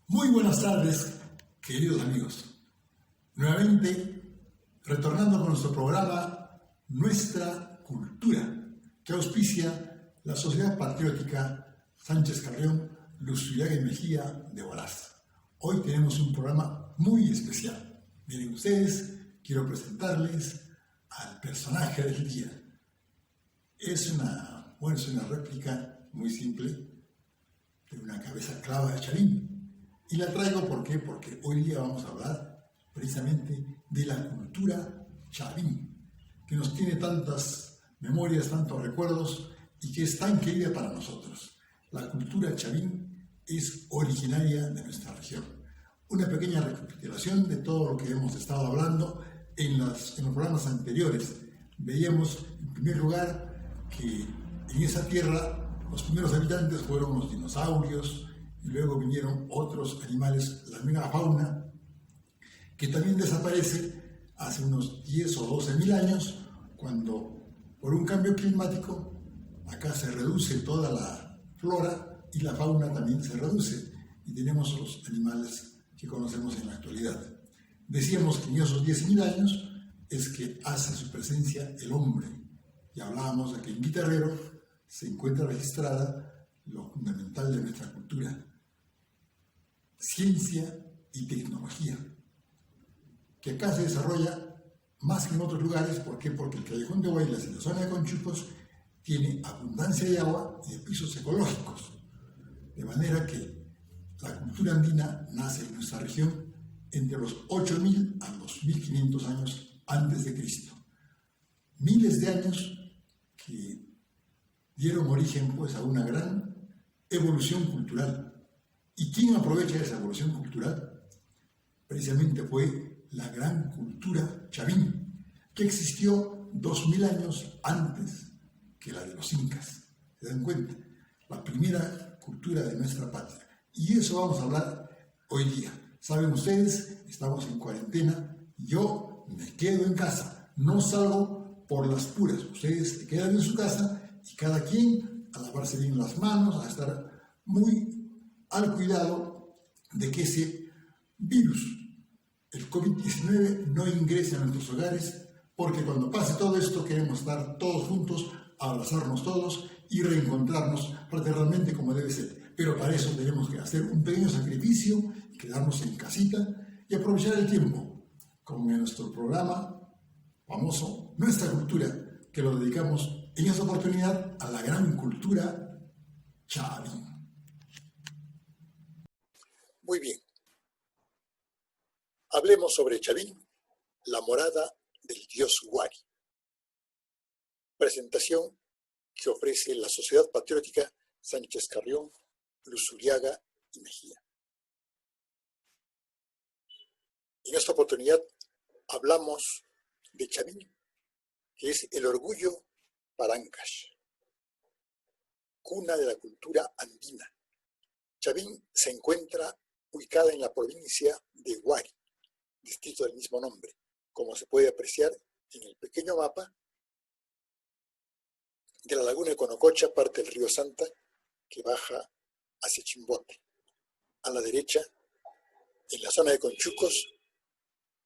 Muy buenas tardes, queridos amigos. Nuevamente, retornando con nuestro programa Nuestra Cultura, que auspicia la Sociedad Patriótica Sánchez Carrión, Luzuriaga y Mejía de Huaraz. Hoy tenemos un programa muy especial. Miren ustedes, quiero presentarles al personaje del día. Es una réplica muy simple de una cabeza clava de Chavín. Y la traigo ¿por qué? Porque hoy día vamos a hablar precisamente de la cultura Chavín, que nos tiene tantas memorias, tantos recuerdos y que es tan querida para nosotros. La cultura Chavín es originaria de nuestra región. Una pequeña recapitulación de todo lo que hemos estado hablando en los programas anteriores. Veíamos, en primer lugar, que en esa tierra los primeros habitantes fueron los dinosaurios, y luego vinieron otros animales, la misma fauna, que también desaparece hace unos 10 o 12 mil años, cuando por un cambio climático acá se reduce toda la flora y la fauna también se reduce, y tenemos los animales que conocemos en la actualidad. Decíamos que en esos 10.000 años es que hace su presencia el hombre, y hablábamos de que en Guitarrero se encuentra registrada lo fundamental de nuestra cultura: ciencia y tecnología, que acá se desarrolla más que en otros lugares. ¿Por qué? Porque el Callejón de Huaylas y la zona de Conchucos tiene abundancia de agua y de pisos ecológicos, de manera que la cultura andina nace en nuestra región entre los 8.000 a los 1.500 años antes de Cristo. Miles de años que dieron origen pues a una gran evolución cultural. ¿Y quién aprovecha esa evolución cultural? Precisamente fue la gran cultura Chavín, que existió 2.000 años antes que la de los incas. ¿Se dan cuenta? La primera cultura de nuestra patria. Y eso vamos a hablar hoy día. Saben ustedes, estamos en cuarentena. Yo me quedo en casa, no salgo por las puras. Ustedes se quedan en su casa y cada quien a lavarse bien las manos, a estar muy al cuidado de que ese virus, el COVID-19, no ingrese a nuestros hogares, porque cuando pase todo esto queremos estar todos juntos, abrazarnos todos y reencontrarnos fraternalmente como debe ser. Pero para eso tenemos que hacer un pequeño sacrificio, quedarnos en casita y aprovechar el tiempo, como en nuestro programa famoso Nuestra Cultura, que lo dedicamos en esta oportunidad a la gran cultura Chavín. Muy bien. Hablemos sobre Chavín, la morada del dios Huari. Presentación que ofrece la Sociedad Patriótica Sánchez Carrión, Luzuriaga y Mejía. En esta oportunidad hablamos de Chavín, que es el orgullo para Ancash, cuna de la cultura andina. Chavín se encuentra ubicada en la provincia de Huari, distrito del mismo nombre, como se puede apreciar en el pequeño mapa. De la laguna de Conococha parte el río Santa, que baja hacia Chimbote. A la derecha, en la zona de Conchucos,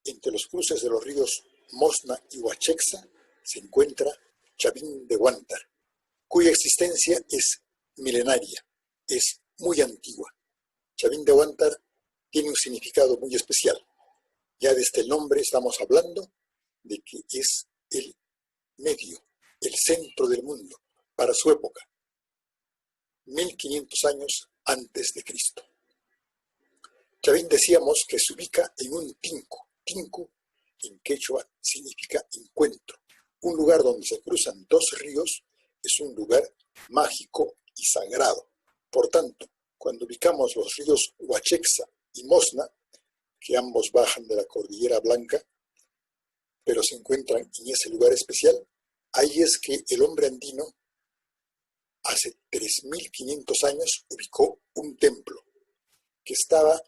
entre los cruces de los ríos Mosna y Huachexa, se encuentra Chavín de Huántar, cuya existencia es milenaria, es muy antigua. Chavín de Huántar tiene un significado muy especial. Ya desde el nombre estamos hablando de que es el medio, el centro del mundo para su época, 1500 años antes de Cristo. Chavín decíamos que se ubica en un tincu. Tincu en quechua significa encuentro. Un lugar donde se cruzan dos ríos es un lugar mágico y sagrado. Por tanto, cuando ubicamos los ríos Huachexa y Mosna, que ambos bajan de la Cordillera Blanca, pero se encuentran en ese lugar especial, ahí es que el hombre andino, hace 3.500 años, ubicó un templo que estaba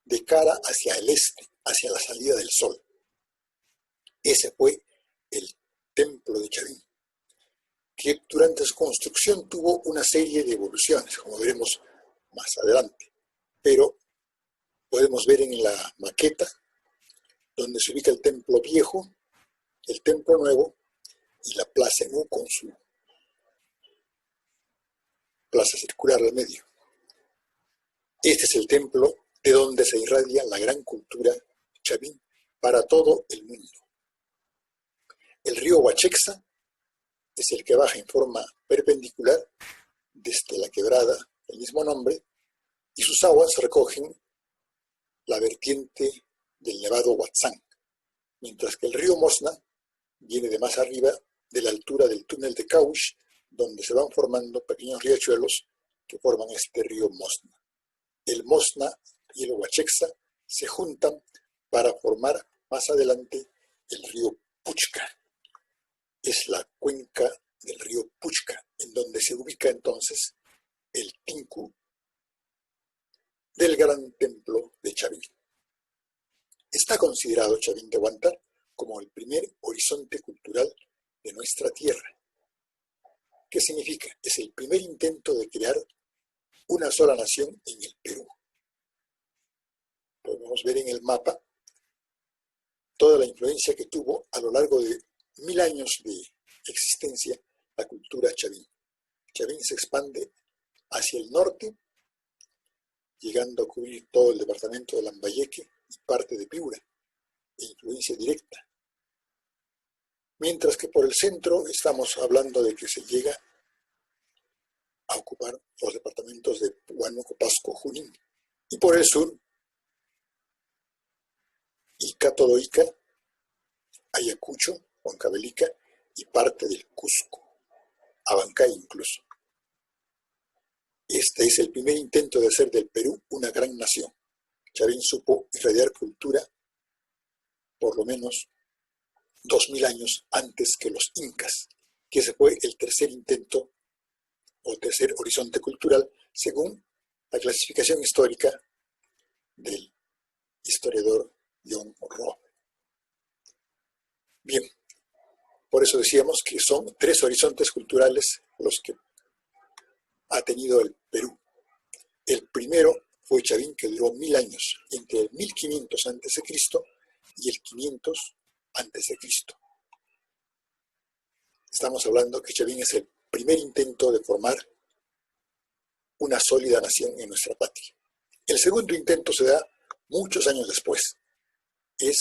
de cara hacia el este, hacia la salida del sol. Ese fue el templo de Chavín, que durante su construcción tuvo una serie de evoluciones, como veremos más adelante. pero podemos ver en la maqueta donde se ubica el templo viejo, el templo nuevo y la plaza Nu con su plaza circular al medio. Este es el templo de donde se irradia la gran cultura chavín para todo el mundo. El río Huachexa es el que baja en forma perpendicular desde la quebrada del mismo nombre y sus aguas recogen la vertiente del Nevado Huatzán, mientras que el río Mosna viene de más arriba, de la altura del túnel de Cauch, donde se van formando pequeños riachuelos que forman este río Mosna. El Mosna y el Huachexa se juntan para formar más adelante el río Puchca. Es la cuenca del río Puchca, en donde se ubica entonces el tinku del gran templo de Chavín. Está considerado Chavín de Huántar como el primer horizonte cultural de nuestra tierra. ¿Qué significa? Es el primer intento de crear una sola nación en el Perú. Podemos ver en el mapa toda la influencia que tuvo a lo largo de 1000 años de existencia la cultura chavín. Chavín se expande hacia el norte, llegando a cubrir todo el departamento de Lambayeque y parte de Piura, de influencia directa. Mientras que por el centro estamos hablando de que se llega a ocupar los departamentos de Huánuco, Pasco, Junín. Y por el sur, Ica, todo Ica, Ayacucho, Huancavelica y parte del Cusco, Abancay incluso. Este es el primer intento de hacer del Perú una gran nación. Chavín supo irradiar cultura por lo menos 2000 años antes que los incas, que ese fue el tercer intento o tercer horizonte cultural según la clasificación histórica del historiador John Rowe. Bien, por eso decíamos que son 3 horizontes culturales los que ha tenido el Perú. El primero fue Chavín, que duró 1000 años, entre el 1500 a.C. y el 500 a.C. Estamos hablando que Chavín es el primer intento de formar una sólida nación en nuestra patria. El segundo intento se da muchos años después. Es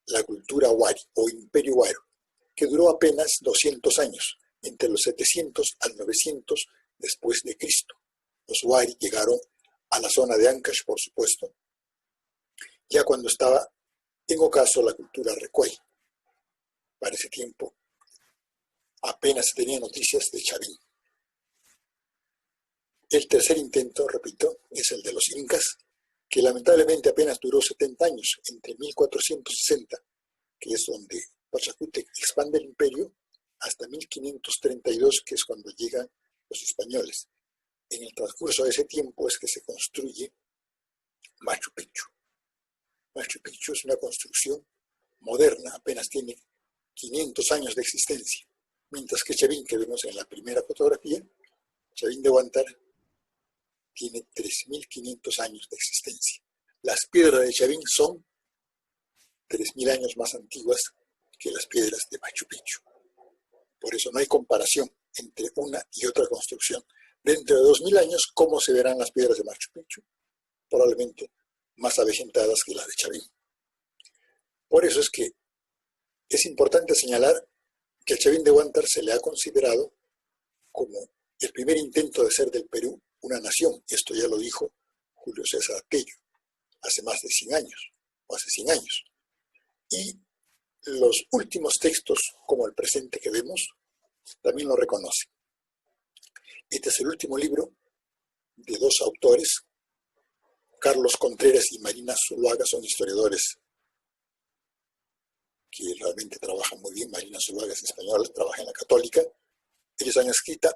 la cultura Huari o Imperio Huaro, que duró apenas 200 años, entre los 700 al 900 después de Cristo. Los Huari llegaron a la zona de Ancash, por supuesto, ya cuando estaba en ocaso la cultura Recuay. Para ese tiempo apenas se tenían noticias de Chavín. El tercer intento, repito, es el de los incas, que lamentablemente apenas duró 70 años, entre 1460, que es donde Pachacútec expande el imperio, hasta 1532, que es cuando llegan los españoles. En el transcurso de ese tiempo es que se construye Machu Picchu. Machu Picchu es una construcción moderna, apenas tiene 500 años de existencia, mientras que Chavín, que vemos en la primera fotografía, Chavín de Huántar, tiene 3500 años de existencia. Las piedras de Chavín son 3000 años más antiguas que las piedras de Machu Picchu. Por eso no hay comparación entre una y otra construcción. Dentro de 2000 años, ¿cómo se verán las piedras de Machu Picchu? Probablemente más avejentadas que las de Chavín. Por eso es que es importante señalar que a Chavín de Huántar se le ha considerado como el primer intento de ser del Perú una nación. Esto ya lo dijo Julio César Tello hace más de 100 años, o hace 100 años. Y los últimos textos, como el presente que vemos, también lo reconocen. Este es el último libro de 2 autores, Carlos Contreras y Marina Zuluaga, son historiadores que realmente trabajan muy bien. Marina Zuluaga es española, trabaja en la Católica. Ellos han escrito,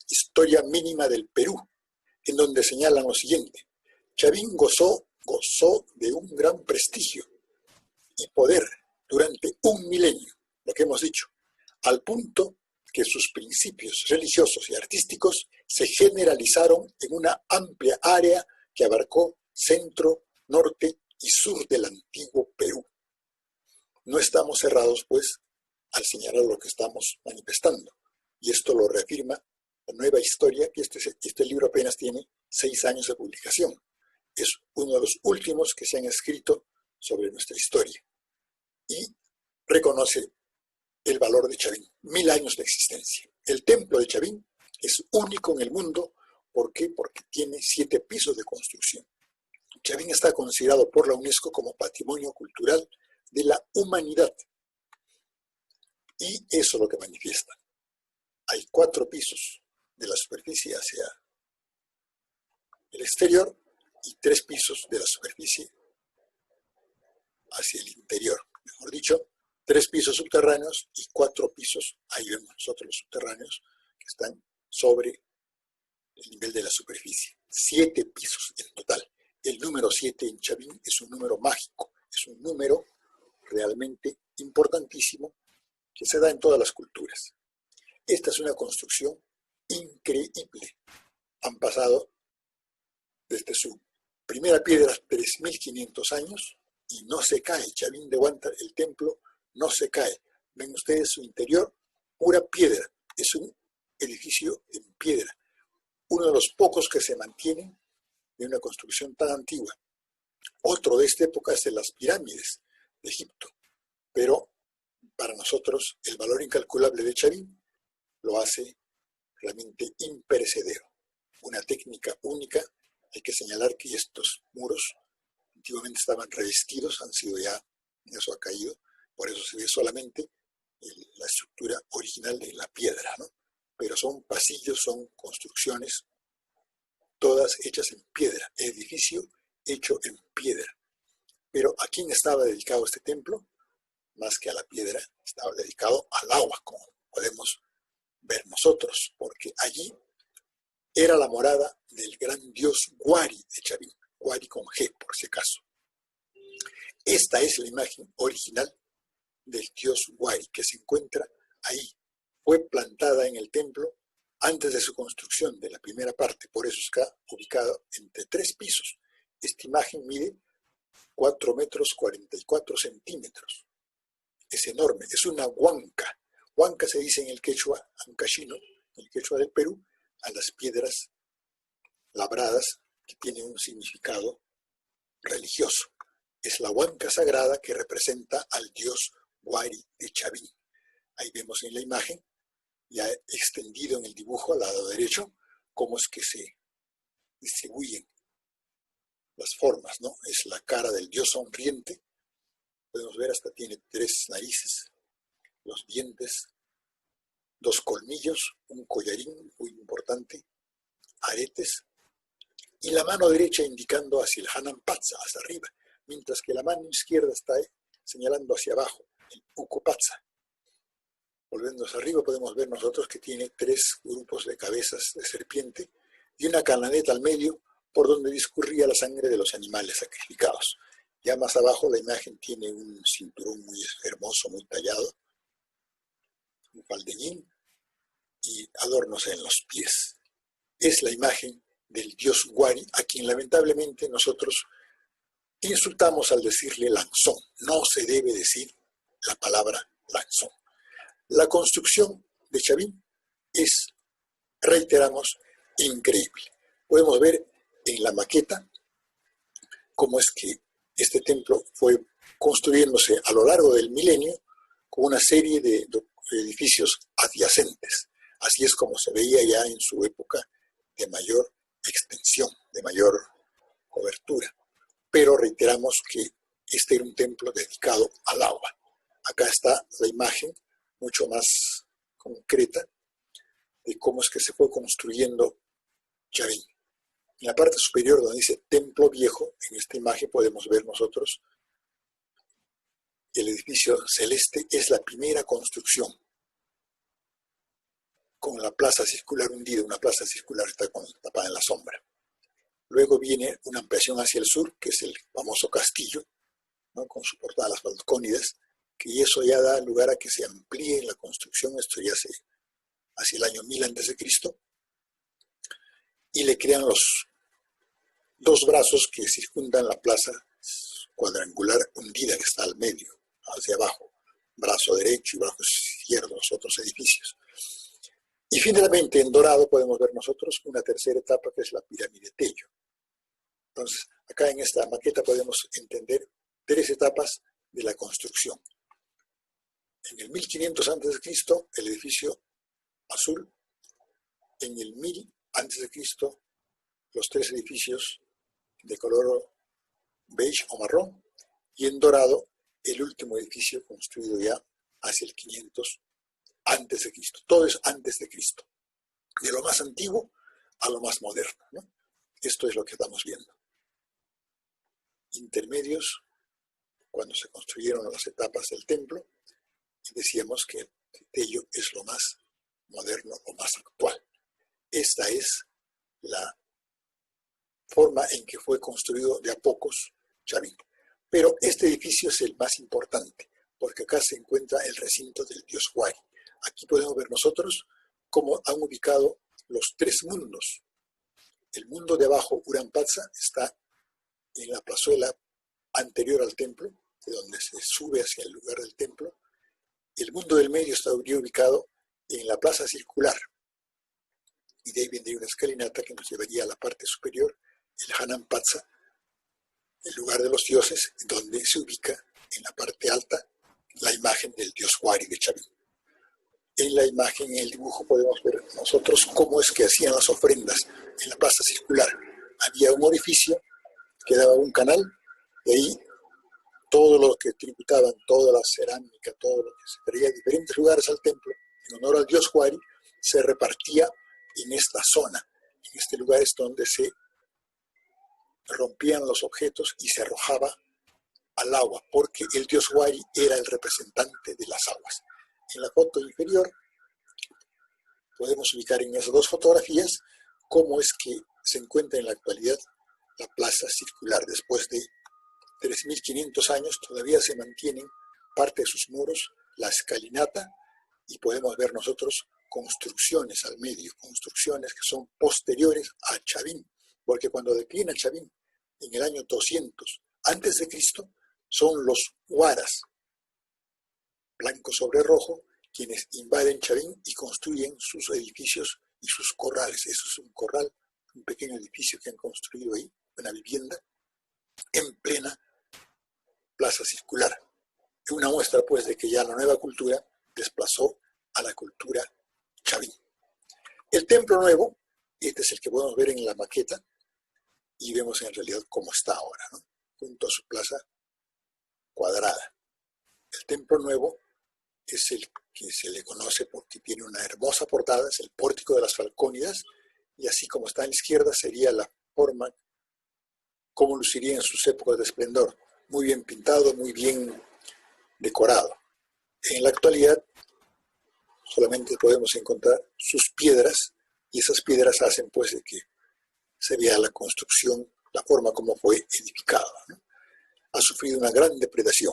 Historia Mínima del Perú, en donde señalan lo siguiente: Chavín gozó de un gran prestigio y poder durante un milenio, lo que hemos dicho, al punto que sus principios religiosos y artísticos se generalizaron en una amplia área que abarcó centro, norte y sur del antiguo Perú. No estamos cerrados, pues, al señalar lo que estamos manifestando. Y esto lo reafirma la nueva historia, que este libro apenas tiene 6 años de publicación. Es uno de los últimos que se han escrito sobre nuestra historia. Y reconoce el valor de Chavín, 1000 años de existencia. El templo de Chavín es único en el mundo. ¿Por qué? Porque tiene 7 pisos de construcción. Chavín está considerado por la UNESCO como Patrimonio Cultural de la Humanidad. Y eso es lo que manifiesta. Hay 4 pisos de la superficie hacia el exterior y 3 pisos de la superficie hacia el interior. Mejor dicho, 3 pisos subterráneos y 4 pisos, ahí vemos nosotros los subterráneos, que están sobre el nivel de la superficie. 7 pisos en total. El número 7 en Chavín es un número mágico, es un número realmente importantísimo que se da en todas las culturas. Esta es una construcción increíble. Han pasado desde su primera piedra 3.500 años y no se cae. Chavín de Huántar, el templo, no se cae. Ven ustedes su interior, pura piedra. Es un edificio en piedra. Uno de los pocos que se mantienen de una construcción tan antigua. Otro de esta época es de las pirámides de Egipto. Pero para nosotros el valor incalculable de Chavín lo hace realmente imperecedero. Una técnica única. Hay que señalar que estos muros antiguamente estaban revestidos, han sido ya, eso ha caído, por eso se ve solamente la estructura original de la piedra, ¿no? Pero son pasillos, son construcciones, todas hechas en piedra, edificio hecho en piedra. Pero ¿a quién estaba dedicado este templo? Más que a la piedra, estaba dedicado al agua, como podemos ver nosotros, porque allí era la morada del gran dios Huari de Chavín, Huari con G, por si acaso. Esta es la imagen original del dios Huari, que se encuentra ahí. Fue plantada en el templo antes de su construcción de la primera parte, por eso está ubicado entre 3 pisos. Esta imagen mide 4 metros 44 centímetros. Es enorme, es una huanca. Huanca se dice en el quechua ancashino, en el quechua del Perú, a las piedras labradas que tienen un significado religioso. Es la huanca sagrada que representa al dios Huari de Chavín. Ahí vemos en la imagen, ya extendido en el dibujo al lado derecho, cómo es que se distribuyen las formas, ¿no? Es la cara del dios sonriente. Podemos ver, hasta tiene 3 narices, los dientes, 2 colmillos, un collarín muy importante, aretes, y la mano derecha indicando hacia el Hanan Patsa, hacia arriba, mientras que la mano izquierda está señalando hacia abajo, el Uco Patsa. Volviendo hacia arriba podemos ver nosotros que tiene 3 grupos de cabezas de serpiente y una canaleta al medio por donde discurría la sangre de los animales sacrificados. Ya más abajo la imagen tiene un cinturón muy hermoso, muy tallado, un faldeñín y adornos en los pies. Es la imagen del dios Huari, a quien lamentablemente nosotros insultamos al decirle Lanzón. No se debe decir la palabra Lanzón. La construcción de Chavín es, reiteramos, increíble. Podemos ver en la maqueta cómo es que este templo fue construyéndose a lo largo del milenio con una serie de edificios adyacentes. Así es como se veía ya en su época de mayor extensión, de mayor cobertura. Pero reiteramos que este era un templo dedicado al agua. Acá está la imagen mucho más concreta de cómo es que se fue construyendo Chavín. En la parte superior donde dice Templo Viejo, en esta imagen podemos ver nosotros el edificio celeste es la primera construcción con la plaza circular hundida, una plaza circular está tapada en la sombra. Luego viene una ampliación hacia el sur, que es el famoso castillo, ¿no? Con su portada, las balcónidas, que eso ya da lugar a que se amplíe la construcción, esto ya hacia el año 1000 a.C., y le crean los dos brazos que circundan la plaza cuadrangular hundida que está al medio, hacia abajo, brazo derecho y brazo izquierdo, los otros edificios. Y finalmente en dorado podemos ver nosotros una tercera etapa que es la pirámide Tello. Entonces, acá en esta maqueta podemos entender tres etapas de la construcción. En el 1500 a.C., el edificio azul. En el 1000 a.C., los tres edificios de color beige o marrón. Y en dorado, el último edificio construido ya hacia el 500 a.C. Todo es antes de Cristo. De lo más antiguo a lo más moderno, ¿no? Esto es lo que estamos viendo. Intermedios, cuando se construyeron las etapas del templo, decíamos que el Tello es lo más moderno o más actual. Esta es la forma en que fue construido de a pocos Chavín. Pero este edificio es el más importante, porque acá se encuentra el recinto del dios Huari. Aquí podemos ver nosotros cómo han ubicado los tres mundos. El mundo de abajo, Urampatsa, está en la plazuela anterior al templo, de donde se sube hacia el lugar del templo. El mundo del medio estaría ubicado en la plaza circular. Y de ahí vendría una escalinata que nos llevaría a la parte superior, el Hanampatsa, el lugar de los dioses, donde se ubica en la parte alta la imagen del dios Huari de Chavín. En la imagen, en el dibujo, podemos ver nosotros cómo es que hacían las ofrendas en la plaza circular. Había un orificio que daba un canal, y ahí todo lo que tributaban, toda la cerámica, todo lo que se traía de diferentes lugares al templo, en honor al dios Huari, se repartía en esta zona. En este lugar es donde se rompían los objetos y se arrojaba al agua, porque el dios Huari era el representante de las aguas. En la foto inferior podemos ubicar en esas dos fotografías cómo es que se encuentra en la actualidad la plaza circular. Después de 3.500 años todavía se mantienen parte de sus muros, la escalinata, y podemos ver nosotros construcciones al medio, construcciones que son posteriores a Chavín, porque cuando declina Chavín en el año 200 antes de Cristo, son los huaras, blanco sobre rojo, quienes invaden Chavín y construyen sus edificios y sus corrales. Eso es un corral, un pequeño edificio que han construido ahí, una vivienda, en plena plaza circular. Es una muestra, pues, de que ya la nueva cultura desplazó a la cultura Chavín. El templo nuevo, este es el que podemos ver en la maqueta, y vemos en realidad cómo está ahora, ¿no? Junto a su plaza cuadrada. El templo nuevo es el que se le conoce porque tiene una hermosa portada, es el pórtico de las Falcónidas, y así como está a la izquierda sería la forma como luciría en sus épocas de esplendor, muy bien pintado, muy bien decorado. En la actualidad solamente podemos encontrar sus piedras, y esas piedras hacen pues de que se vea la construcción, la forma como fue edificada, ¿no? Ha sufrido una gran depredación.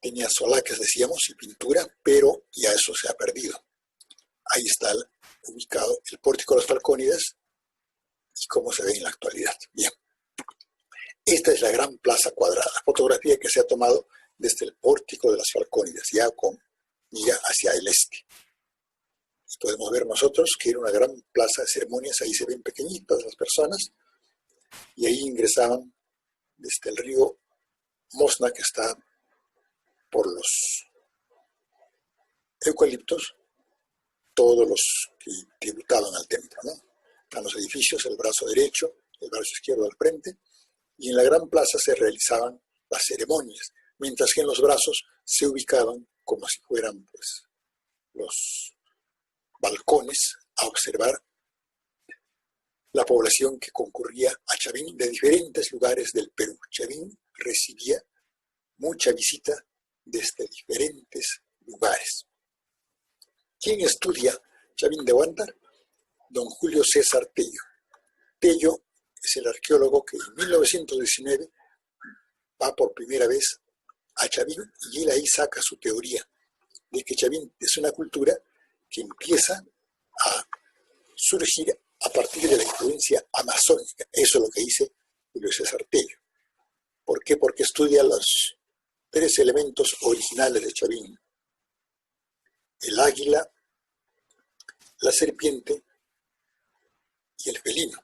Tenía solaques, decíamos, y pintura, pero ya eso se ha perdido. Ahí está ubicado el pórtico de las Falcónidas y cómo se ve en la actualidad. Bien. Esta es la gran plaza cuadrada, fotografía que se ha tomado desde el pórtico de las Falcónidas, ya con mira hacia el este. Y podemos ver nosotros que era una gran plaza de ceremonias, ahí se ven pequeñitas las personas, y ahí ingresaban desde el río Mosna, que está por los eucaliptos, todos los que tributaban al templo, ¿no? Están los edificios, el brazo derecho, el brazo izquierdo al frente, y en la gran plaza se realizaban las ceremonias, mientras que en los brazos se ubicaban como si fueran pues los balcones a observar la población que concurría a Chavín de diferentes lugares del Perú. Chavín recibía mucha visita desde diferentes lugares. ¿Quién estudia Chavín de Huántar? Don Julio César Tello. Tello es el arqueólogo que en 1919 va por primera vez a Chavín, y él ahí saca su teoría de que Chavín es una cultura que empieza a surgir a partir de la influencia amazónica amazónica. Eso es lo que dice Julio César Tello. ¿Por qué? Porque estudia los 3 elementos originales de Chavín: el águila, la serpiente y el felino.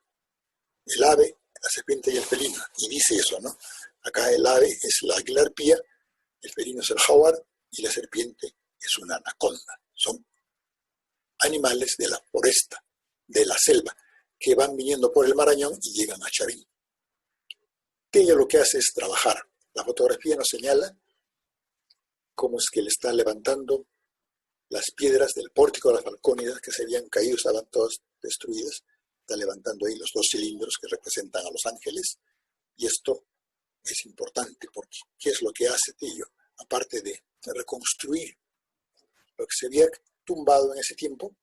El ave, la serpiente y el felino. Y dice eso, ¿no? Acá el ave es la águila arpía, el felino es el jaguar y la serpiente es una anaconda. Son animales de la foresta, de la selva, que van viniendo por el Marañón y llegan a Chavín. Ella lo que hace es trabajar. La fotografía nos señala cómo es que le está levantando las piedras del pórtico de las Falcónidas que se habían caído, estaban todas destruidas. Está levantando ahí los 2 cilindros que representan a los ángeles. Y esto es importante porque ¿qué es lo que hace Tello? Aparte de reconstruir lo que se había tumbado en ese tiempo,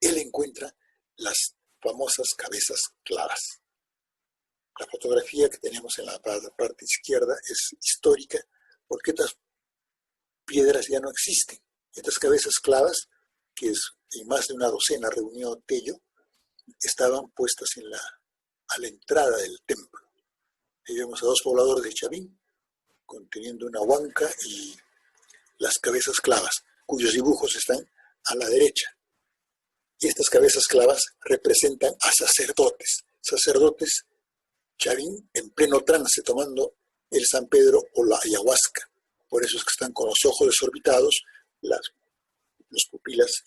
él encuentra las famosas cabezas clavas. La fotografía que tenemos en la parte izquierda es histórica porque estas piedras ya no existen. Estas cabezas clavas, que en más de una docena reunió Tello, estaban puestas a la entrada del templo. Ahí vemos a 2 pobladores de Chavín conteniendo una huanca y las cabezas clavas, cuyos dibujos están a la derecha. Y estas cabezas clavas representan a sacerdotes. Sacerdotes Chavín en pleno trance tomando el San Pedro o la ayahuasca. Por eso es que están con los ojos desorbitados, las pupilas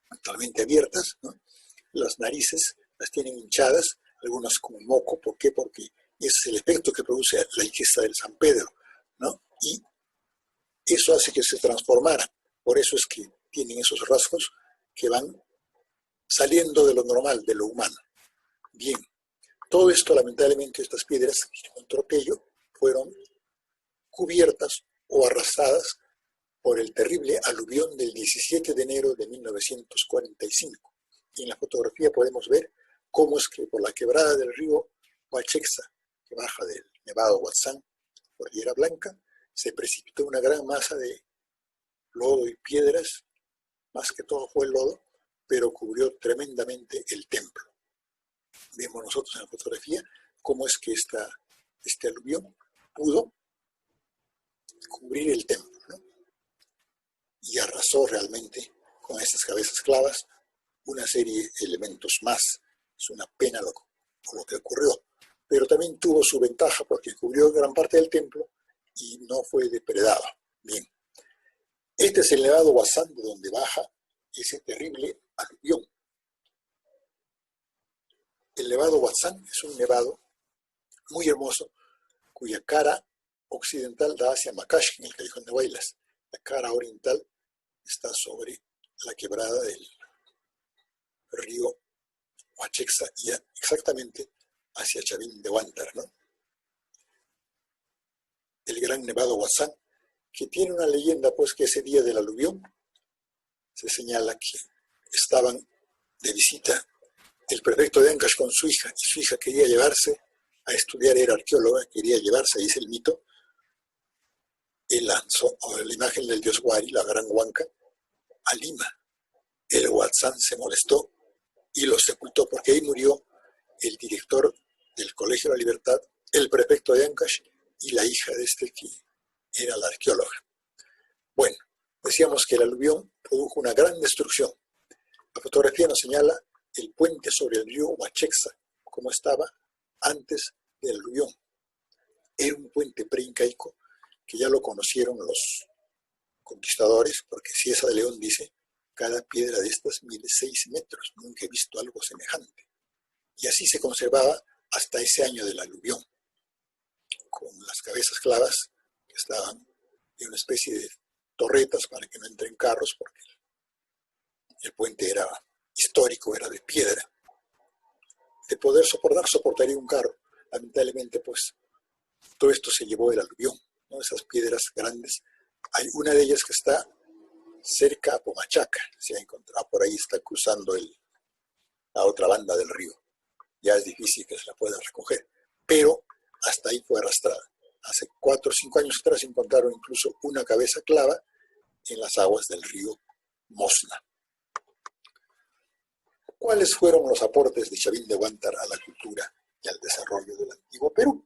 totalmente abiertas, ¿no? Las narices las tienen hinchadas, algunas como moco. ¿Por qué? Porque ese es el efecto que produce la ingesta del San Pedro, ¿no? Y eso hace que se transformaran. Por eso es que tienen esos rasgos que van saliendo de lo normal, de lo humano. Bien, todo esto, lamentablemente, estas piedras que encontró Tello fueron cubiertas o arrasadas por el terrible aluvión del 17 de enero de 1945. Y en la fotografía podemos ver cómo es que por la quebrada del río Huachexa, que baja del Nevado Huatzán, Cordillera Blanca, se precipitó una gran masa de lodo y piedras, más que todo fue el lodo, pero cubrió tremendamente el templo. Vemos nosotros en la fotografía cómo es que este aluvión pudo cubrir el templo, ¿no? Y arrasó realmente con estas cabezas clavas una serie de elementos más. Es una pena lo que ocurrió, pero también tuvo su ventaja porque cubrió gran parte del templo y no fue depredado. Bien, este es el Nevado Huatzán, de donde baja ese terrible aluvión. El Nevado Huatzán es un nevado muy hermoso, cuya cara occidental da hacia Macash, en el Callejón de Huaylas. La cara oriental está sobre la quebrada del río Huachexa, y exactamente hacia Chavín de Huántar, ¿no? El gran Nevado Huatzán, que tiene una leyenda, pues, que ese día del aluvión se señala que estaban de visita el prefecto de Ancash con su hija, y su hija quería llevarse a estudiar, era arqueóloga, quería llevarse, dice el mito, él lanzó la imagen del dios Huari, la gran huanca, a Lima. El Huatzán se molestó y lo sepultó, porque ahí murió el director del Colegio de la Libertad, el prefecto de Ancash y la hija de este que era la arqueóloga. Bueno, decíamos que el aluvión produjo una gran destrucción. La fotografía nos señala el puente sobre el río Huachexa, como estaba antes del aluvión. Era un puente preincaico que ya lo conocieron los conquistadores, porque Cieza de León dice, cada piedra de estas mide 6 metros, nunca he visto algo semejante. Y así se conservaba hasta ese año del aluvión, con las cabezas clavas que estaban en una especie de torretas para que no entren carros, porque el puente era histórico, era de piedra. De poder soportaría un carro. Lamentablemente, pues, todo esto se llevó el aluvión, ¿no? Esas piedras grandes. Hay una de ellas que está cerca a Pomachaca, se ha encontrado, por ahí está cruzando la otra banda del río. Ya es difícil que se la pueda recoger, pero hasta ahí fue arrastrada. Hace 4 o 5 años atrás encontraron incluso una cabeza clava en las aguas del río Mosna. ¿Cuáles fueron los aportes de Chavín de Huántar a la cultura y al desarrollo del antiguo Perú?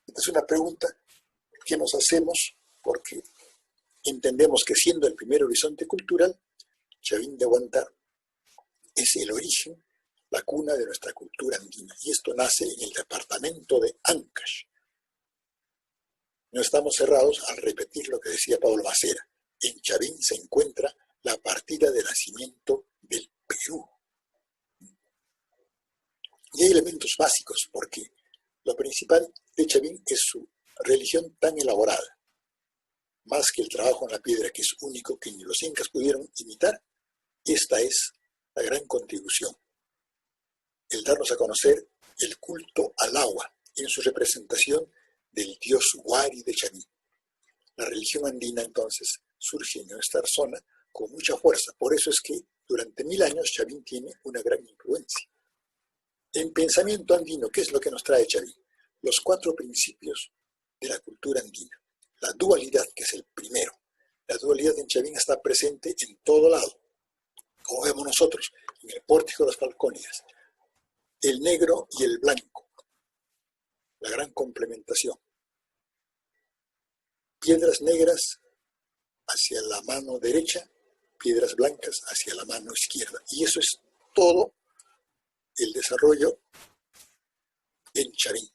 Esta es una pregunta que nos hacemos porque entendemos que siendo el primer horizonte cultural, Chavín de Huántar es el origen, la cuna de nuestra cultura andina. Y esto nace en el departamento de Ancash. No estamos cerrados al repetir lo que decía Pablo Macera. En Chavín se encuentra la partida de nacimiento del Perú. Y hay elementos básicos, porque lo principal de Chavín es su religión tan elaborada. Más que el trabajo en la piedra, que es único, que ni los incas pudieron imitar, esta es la gran contribución. El darnos a conocer el culto al agua en su representación del dios Huari de Chavín. La religión andina entonces surge en nuestra zona con mucha fuerza. Por eso es que durante 1000 años Chavín tiene una gran influencia. En pensamiento andino, ¿qué es lo que nos trae Chavín? Los 4 principios de la cultura andina. La dualidad, que es el primero. La dualidad en Chavín está presente en todo lado. Como vemos nosotros, en el pórtico de las Falcónidas. El negro y el blanco. La gran complementación. Piedras negras hacia la mano derecha, piedras blancas hacia la mano izquierda. Y eso es todo el desarrollo en Chavín.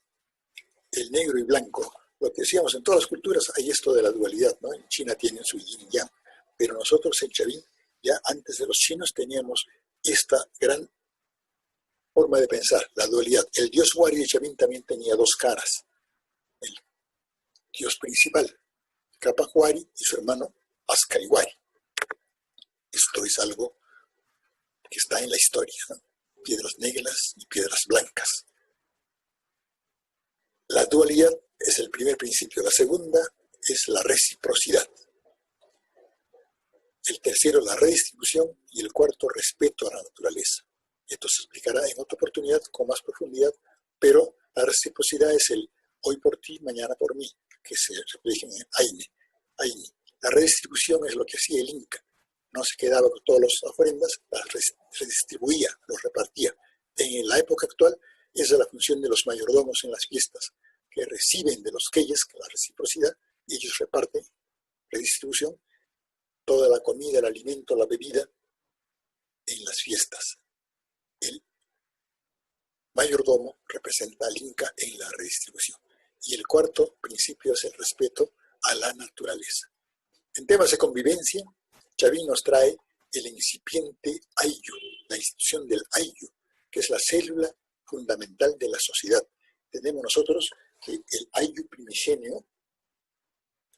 El negro y blanco. Lo que decíamos en todas las culturas hay esto de la dualidad, ¿no? En China tienen su yin y yang, pero nosotros en Chavín, ya antes de los chinos, teníamos esta gran forma de pensar, la dualidad. El dios Huari de Chavín también tenía 2 caras. El dios principal, Capac Huari, y su hermano Ascari Huari. Esto es algo que está en la historia, ¿no? Piedras negras y piedras blancas. La dualidad es el primer principio. La segunda es la reciprocidad. El tercero, la redistribución. Y el cuarto, respeto a la naturaleza. Esto se explicará en otra oportunidad con más profundidad, pero la reciprocidad es el hoy por ti, mañana por mí, que se refleja en Aine. La redistribución es lo que hacía el Inca. No se quedaba con todas las ofrendas, las redistribuía, los repartía. En la época actual, esa es la función de los mayordomos en las fiestas, que reciben de los queyes, la reciprocidad, y ellos reparten, redistribución, toda la comida, el alimento, la bebida, en las fiestas. El mayordomo representa al Inca en la redistribución. Y el cuarto principio es el respeto a la naturaleza. En temas de convivencia, Chavín nos trae el incipiente Ayllu, la institución del Ayllu, que es la célula fundamental de la sociedad. Tenemos nosotros que el Ayllu primigenio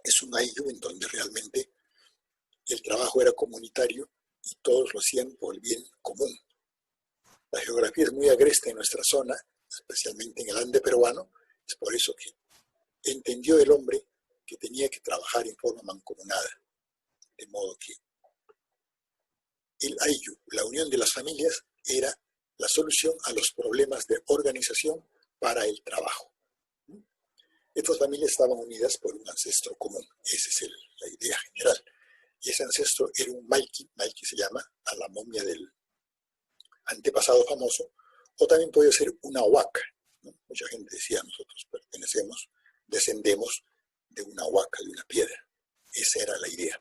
es un Ayllu en donde realmente el trabajo era comunitario y todos lo hacían por el bien común. La geografía es muy agreste en nuestra zona, especialmente en el Ande peruano. Es por eso que entendió el hombre que tenía que trabajar en forma mancomunada. De modo que el Ayllu, la unión de las familias, era la solución a los problemas de organización para el trabajo. Estas familias estaban unidas por un ancestro común. Esa es la idea general. Y ese ancestro era un Malki se llama a la momia del antepasado famoso, o también podía ser una huaca, ¿no? Mucha gente decía, nosotros descendemos de una huaca, de una piedra. Esa era la idea.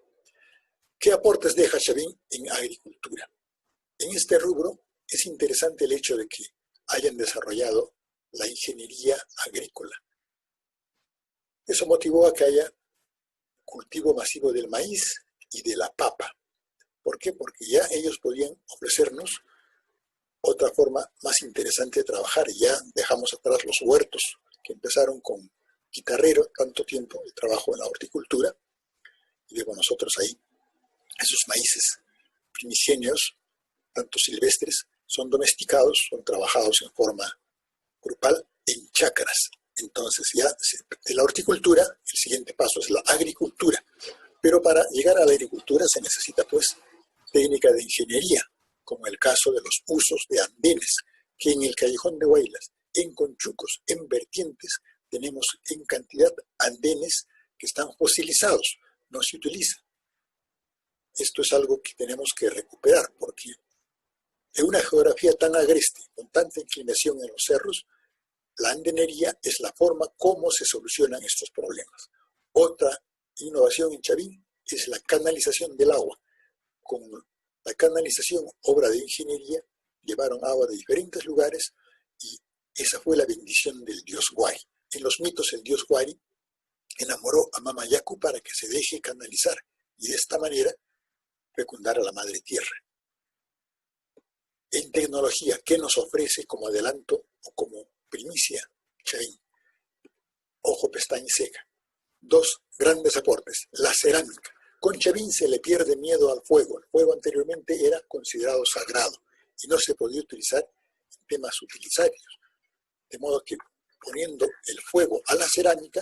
¿Qué aportes deja Chavín en agricultura? En este rubro es interesante el hecho de que hayan desarrollado la ingeniería agrícola. Eso motivó a que haya cultivo masivo del maíz y de la papa. ¿Por qué? Porque ya ellos podían ofrecernos otra forma más interesante de trabajar. Ya dejamos atrás los huertos que empezaron con guitarrero tanto tiempo, el trabajo en la horticultura, y vemos nosotros ahí esos maíces primigenios, tanto silvestres, son domesticados, son trabajados en forma grupal en chacras. Entonces ya de la horticultura, el siguiente paso es la agricultura. Pero para llegar a la agricultura se necesita pues técnica de ingeniería, como el caso de los usos de andenes, que en el Callejón de Huaylas, en Conchucos, en vertientes, tenemos en cantidad andenes que están fosilizados, no se utilizan. Esto es algo que tenemos que recuperar, porque En una geografía tan agreste, con tanta inclinación en los cerros, la andenería es la forma como se solucionan estos problemas. Otra innovación en Chavín es la canalización del agua. Con la canalización, obra de ingeniería, llevaron agua de diferentes lugares y esa fue la bendición del dios Huari. En los mitos, el dios Huari enamoró a Mama Yacu para que se deje canalizar y de esta manera fecundar a la madre tierra. En tecnología, ¿qué nos ofrece como adelanto o como primicia Chavín? Ojo, pestaña y ceja. Dos grandes aportes. La cerámica. Con Chavín se le pierde miedo al fuego. El fuego anteriormente era considerado sagrado y no se podía utilizar en temas utilitarios. De modo que poniendo el fuego a la cerámica,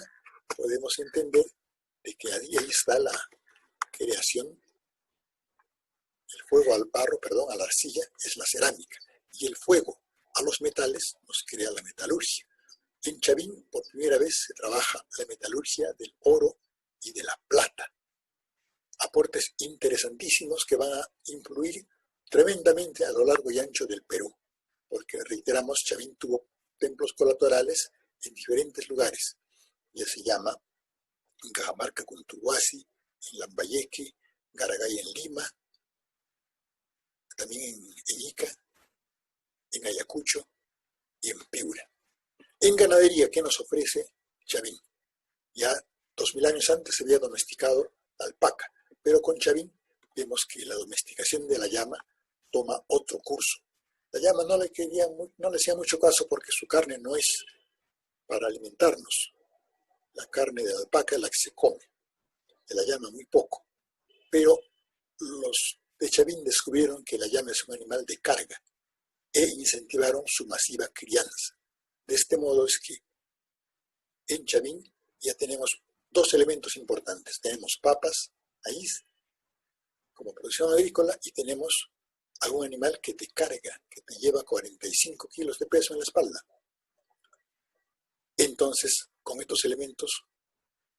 podemos entender de que ahí está la creación. El fuego al barro, a la arcilla, es la cerámica. Y el fuego a los metales nos crea la metalurgia. En Chavín, por primera vez, se trabaja la metalurgia del oro y de la plata. Aportes interesantísimos que van a influir tremendamente a lo largo y ancho del Perú. Porque, reiteramos, Chavín tuvo templos colaterales en diferentes lugares. Ya se llama en Cajamarca, Cuntuhuasi, en Lambayeque, Garagay en Lima, también en Ica, en Ayacucho y en Piura. En ganadería, ¿qué nos ofrece Chavín? Ya 2000 años antes se había domesticado la alpaca, pero con Chavín vemos que la domesticación de la llama toma otro curso. La llama no le hacía mucho caso porque su carne no es para alimentarnos. La carne de la alpaca es la que se come, de la llama muy poco. Pero los de Chavín descubrieron que la llama es un animal de carga e incentivaron su masiva crianza. De este modo es que en Chavín ya tenemos dos elementos importantes. Tenemos papas, maíz, como producción agrícola, y tenemos algún animal que te carga, que te lleva 45 kilos de peso en la espalda. Entonces, con estos elementos,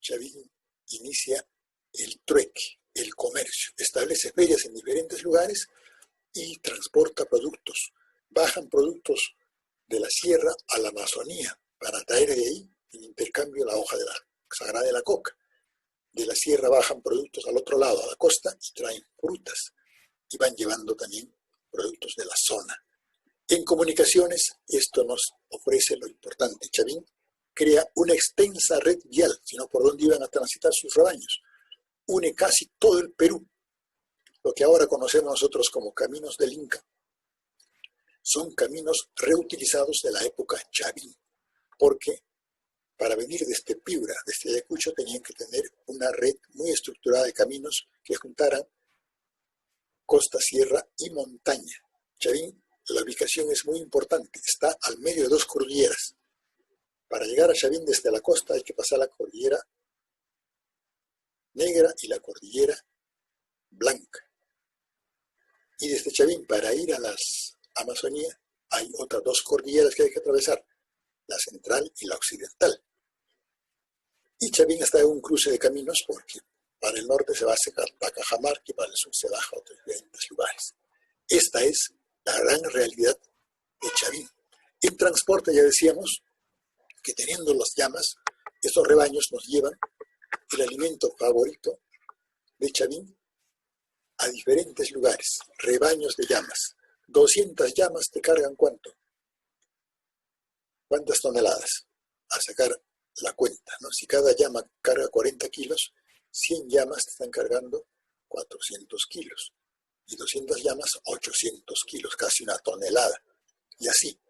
Chavín inicia el trueque, el comercio, establece ferias en diferentes lugares y transporta productos. Bajan productos de la sierra a la Amazonía para traer de ahí en intercambio la hoja de la sagrada de la coca. De la sierra bajan productos al otro lado, a la costa, y traen frutas y van llevando también productos de la zona. En comunicaciones, esto nos ofrece lo importante. Chavín crea una extensa red vial, sino por dónde iban a transitar sus rebaños. Une casi todo el Perú. Lo que ahora conocemos nosotros como caminos del Inca son caminos reutilizados de la época Chavín, porque para venir desde Piura, desde Ayacucho, tenían que tener una red muy estructurada de caminos que juntaran costa, sierra y montaña. Chavín, la ubicación es muy importante, está al medio de dos cordilleras. Para llegar a Chavín desde la costa hay que pasar la cordillera Negra y la cordillera Blanca. Y desde Chavín, para ir a las Amazonía, hay otras dos cordilleras que hay que atravesar, la central y la occidental. Y Chavín está en un cruce de caminos porque para el norte se va a Cajamarca y para el sur se baja a otros diferentes lugares. Esta es la gran realidad de Chavín. En transporte ya decíamos que teniendo las llamas, estos rebaños nos llevan el alimento favorito de Chavín a diferentes lugares, rebaños de llamas. 200 llamas te cargan ¿cuánto? ¿Cuántas toneladas? A sacar la cuenta, ¿no? Si cada llama carga 40 kilos, 100 llamas te están cargando 400 kilos. Y 200 llamas, 800 kilos, casi una tonelada. Y así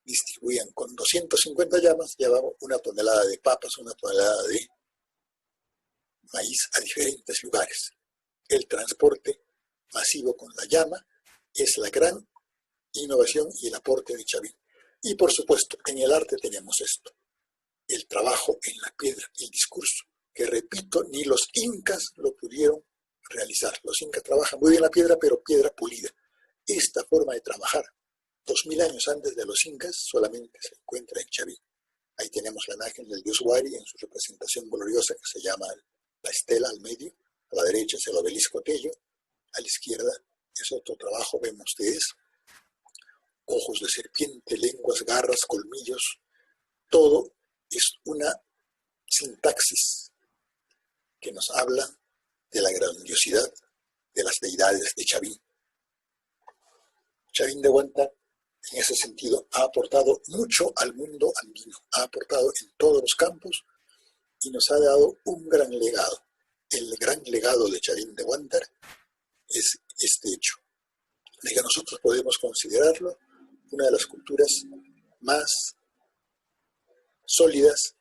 distribuían con 250 llamas, llevaban una tonelada de papas, una tonelada de maíz a diferentes lugares. El transporte masivo con la llama es la gran innovación y el aporte de Chavín. Y por supuesto, en el arte tenemos esto, el trabajo en la piedra, el discurso, que repito, ni los incas lo pudieron realizar. Los incas trabajan muy bien la piedra, pero piedra pulida. Esta forma de trabajar, 2000 años antes de los incas, solamente se encuentra en Chavín. Ahí tenemos la imagen del dios Huari en su representación gloriosa que se llama la estela al medio. A la derecha es el obelisco Tello, a la izquierda es otro trabajo, ven ustedes, ojos de serpiente, lenguas, garras, colmillos, todo es una sintaxis que nos habla de la grandiosidad de las deidades de Chavín. Chavín de Huántar, en ese sentido, ha aportado mucho al mundo andino, ha aportado en todos los campos y nos ha dado un gran legado. El gran legado de Chavín de Huántar es este hecho, de que nosotros podemos considerarlo una de las culturas más sólidas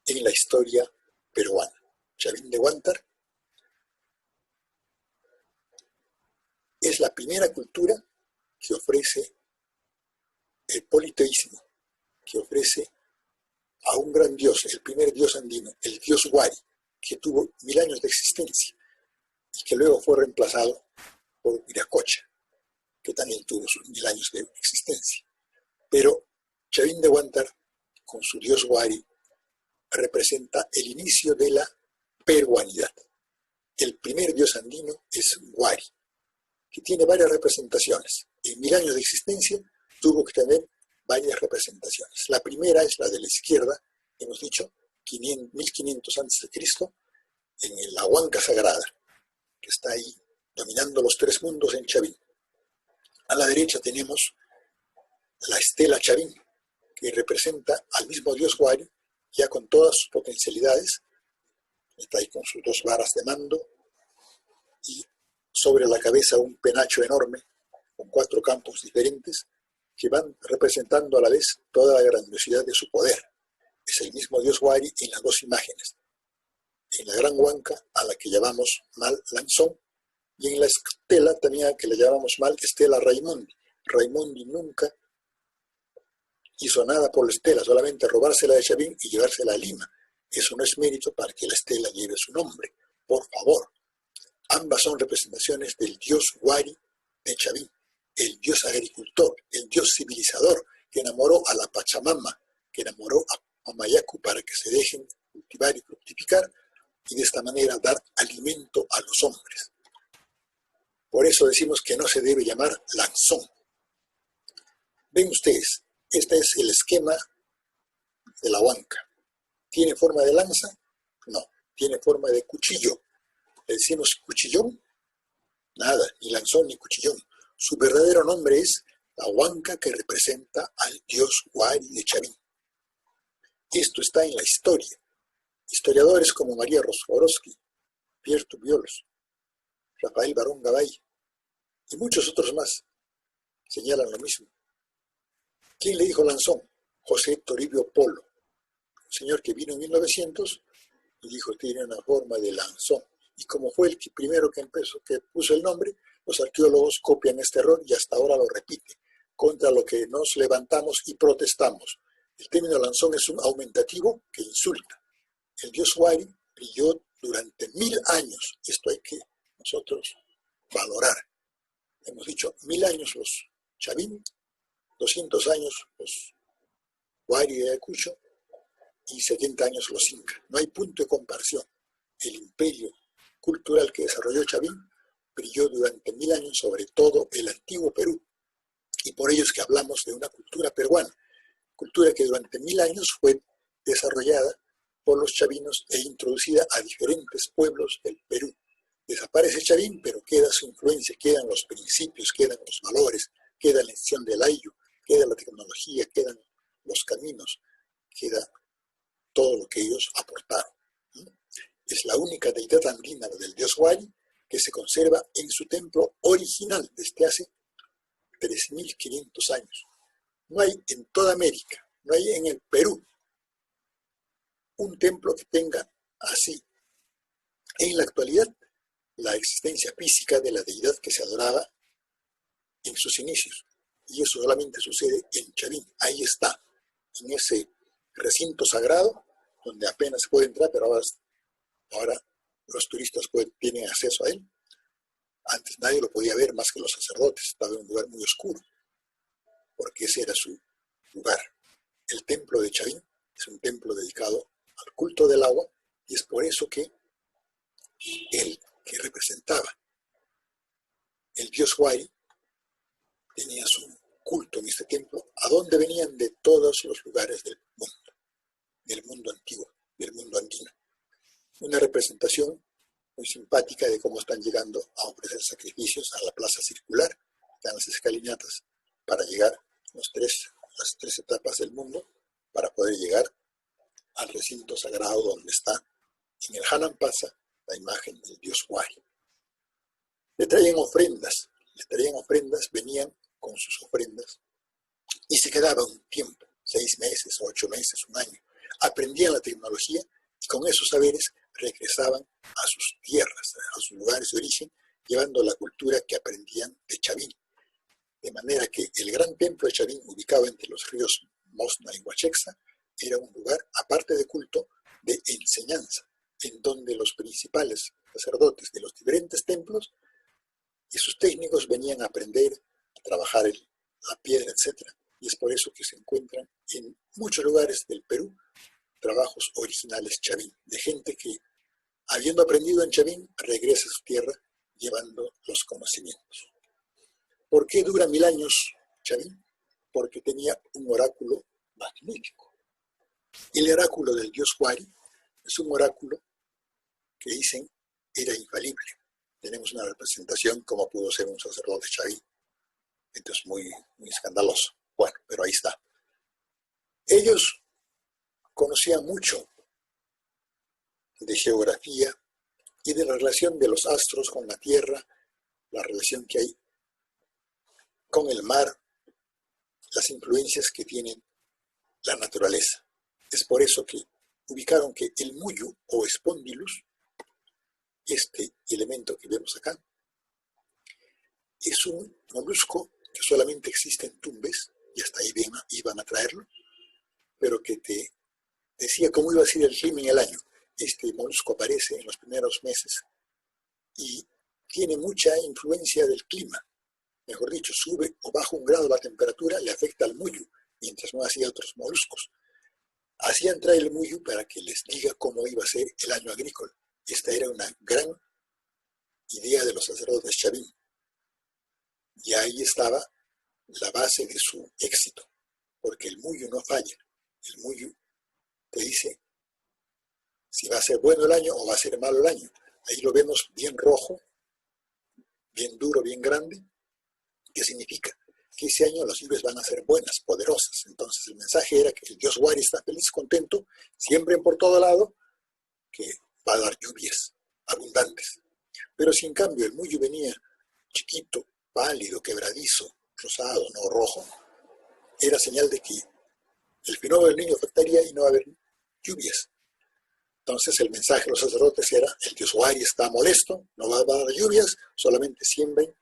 en la historia peruana. Chavín de Huántar es la primera cultura que ofrece el politeísmo, que ofrece a un gran dios, el primer dios andino, el dios Huari, que tuvo 1000 años de existencia y que luego fue reemplazado por Viracocha, que también tuvo sus 1000 años de existencia. Pero Chavín de Huántar, con su dios Huari, representa el inicio de la peruanidad. El primer dios andino es Huari, que tiene varias representaciones. En 1000 años de existencia tuvo que tener varias representaciones. La primera es la de la izquierda, hemos dicho, 1500 a.C., en la Huanca Sagrada, que está ahí dominando los 3 mundos en Chavín. A la derecha tenemos la estela Chavín, que representa al mismo dios Huari, ya con todas sus potencialidades. Está ahí con sus 2 varas de mando y sobre la cabeza un penacho enorme con 4 campos diferentes que van representando a la vez toda la grandiosidad de su poder. Es el mismo dios Huari en las 2 imágenes. En la gran huanca, a la que llamamos Mal Lanzón, y en la estela también a la que le llamamos Mal Estela Raimondi. Raimondi nunca hizo nada por la estela, solamente robársela de Chavín y llevársela a Lima. Eso no es mérito para que la estela lleve su nombre. Por favor. Ambas son representaciones del dios Huari de Chavín, el dios agricultor, el dios civilizador, que enamoró a la Pachamama, que enamoró a Mamayacu para que se dejen cultivar y fructificar, y de esta manera dar alimento a los hombres. Por eso decimos que no se debe llamar lanzón. Ven ustedes, este es el esquema de la huanca. ¿Tiene forma de lanza? No, tiene forma de cuchillo. ¿Le decimos cuchillón? Nada, ni lanzón ni cuchillón. Su verdadero nombre es la huanca que representa al dios Huari de Chavín. Esto está en la historia. Historiadores como María Rosforowski, Pierre Tubiolos, Rafael Barón Gabay y muchos otros más señalan lo mismo. ¿Quién le dijo lanzón? José Toribio Polo, un señor que vino en 1900 y dijo que tiene una forma de lanzón. Y como fue el primero que puso el nombre, los arqueólogos copian este error y hasta ahora lo repiten, contra lo que nos levantamos y protestamos. El término lanzón es un aumentativo que insulta. El dios Huari brilló durante 1000 años. Esto hay que nosotros valorar. Hemos dicho 1000 años los Chavín, 200 años los Huari de Ayacucho y 70 años los Incas. No hay punto de comparación. El imperio cultural que desarrolló Chavín brilló durante 1000 años sobre todo el antiguo Perú. Y por ello es que hablamos de una cultura peruana. Cultura que durante 1000 años fue desarrollada por los chavinos e introducida a diferentes pueblos del Perú. Desaparece Chavín, pero queda su influencia, quedan los principios, quedan los valores, queda la acción del ayllu, queda la tecnología, quedan los caminos, queda todo lo que ellos aportaron. Es la única deidad andina del dios Huari que se conserva en su templo original desde hace 3500 años. No hay en toda América, no hay en el Perú un templo que tenga así en la actualidad la existencia física de la deidad que se adoraba en sus inicios. Y eso solamente sucede en Chavín. Ahí está, en ese recinto sagrado donde apenas se puede entrar, pero ahora los turistas tienen acceso a él. Antes nadie lo podía ver más que los sacerdotes. Estaba en un lugar muy oscuro, porque ese era su lugar. El templo de Chavín es un templo dedicado al culto del agua, y es por eso que él, que representaba el dios Huari, tenía su culto en este templo, a donde venían de todos los lugares del mundo antiguo, del mundo andino. Una representación muy simpática de cómo están llegando a ofrecer sacrificios a la plaza circular, están las escalinatas para llegar a las tres etapas del mundo, para poder llegar al recinto sagrado donde está en el Hanan Pasa la imagen del dios Wari. Le traían ofrendas, venían con sus ofrendas y se quedaba un tiempo, 6 meses, 8 meses, un año. Aprendían la tecnología y con esos saberes regresaban a sus tierras, a sus lugares de origen, llevando la cultura que aprendían de Chavín. De manera que el gran templo de Chavín, ubicado entre los ríos Mosna y Huachexa, era un lugar, aparte de culto, de enseñanza, en donde los principales sacerdotes de los diferentes templos y sus técnicos venían a aprender, a trabajar la piedra, etc. Y es por eso que se encuentran en muchos lugares del Perú trabajos originales Chavín, de gente que, habiendo aprendido en Chavín, regresa a su tierra llevando los conocimientos. ¿Por qué dura 1000 años Chavín? Porque tenía un oráculo magnífico. El oráculo del dios Wari es un oráculo que dicen era infalible. Tenemos una representación como pudo ser un sacerdote Chavín. Entonces muy, muy escandaloso. Bueno, pero ahí está. Ellos conocían mucho de geografía y de la relación de los astros con la Tierra, la relación que hay con el mar, las influencias que tienen la naturaleza. Es por eso que ubicaron que el muyu o Spondylus, este elemento que vemos acá, es un molusco que solamente existe en Tumbes, y hasta ahí iban a traerlo, pero que te decía cómo iba a ser el clima en el año. Este molusco aparece en los primeros meses y tiene mucha influencia del clima. Mejor dicho, sube o baja 1 grado la temperatura, le afecta al muyu, mientras no hacía otros moluscos. Hacían traer el muyu para que les diga cómo iba a ser el año agrícola. Esta era una gran idea de los sacerdotes Chavín. Y ahí estaba la base de su éxito, porque el muyu no falla. El muyu te dice si va a ser bueno el año o va a ser malo el año. Ahí lo vemos bien rojo, bien duro, bien grande. ¿Qué significa? Que ese año las lluvias van a ser buenas, poderosas. Entonces el mensaje era que el dios Wari está feliz, contento, siembren por todo lado, que va a dar lluvias abundantes. Pero si en cambio el muyu venía chiquito, pálido, quebradizo, rosado, no rojo, era señal de que el fenómeno del niño afectaría y no va a haber lluvias. Entonces el mensaje de los sacerdotes era, el dios Wari está molesto, no va a dar lluvias, solamente siembren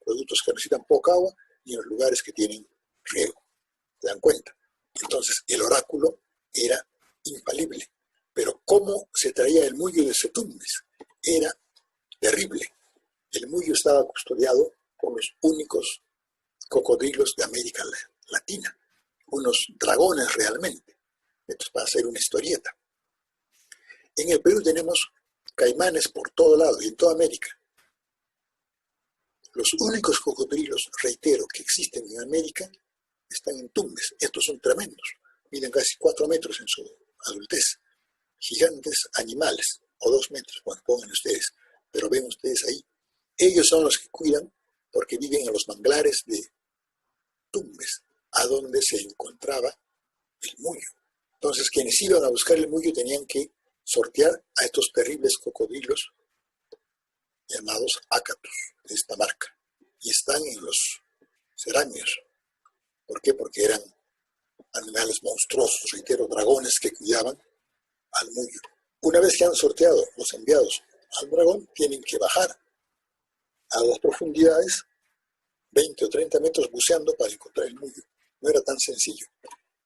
productos que necesitan poca agua y en los lugares que tienen riego. ¿Se dan cuenta? Entonces el oráculo era infalible. Pero cómo se traía el muyu de Tumbes era terrible. El muyu estaba custodiado por los únicos cocodrilos de América Latina, unos dragones realmente. Esto es para hacer una historieta. En el Perú tenemos caimanes por todo lado y en toda América. Los únicos cocodrilos, reitero, que existen en América están en Tumbes. Estos son tremendos, miden casi 4 metros en su adultez. Gigantes animales, o 2 metros, bueno, pongan ustedes, pero ven ustedes ahí. Ellos son los que cuidan porque viven en los manglares de Tumbes, a donde se encontraba el muyu. Entonces, quienes iban a buscar el muyu tenían que sortear a estos terribles cocodrilos llamados ácatus, de esta marca, y están en los ceráneos. ¿Por qué? Porque eran animales monstruosos, reitero, dragones que cuidaban al muyu. Una vez que han sorteado los enviados al dragón, tienen que bajar a las profundidades, 20 o 30 metros buceando para encontrar el muyu. No era tan sencillo.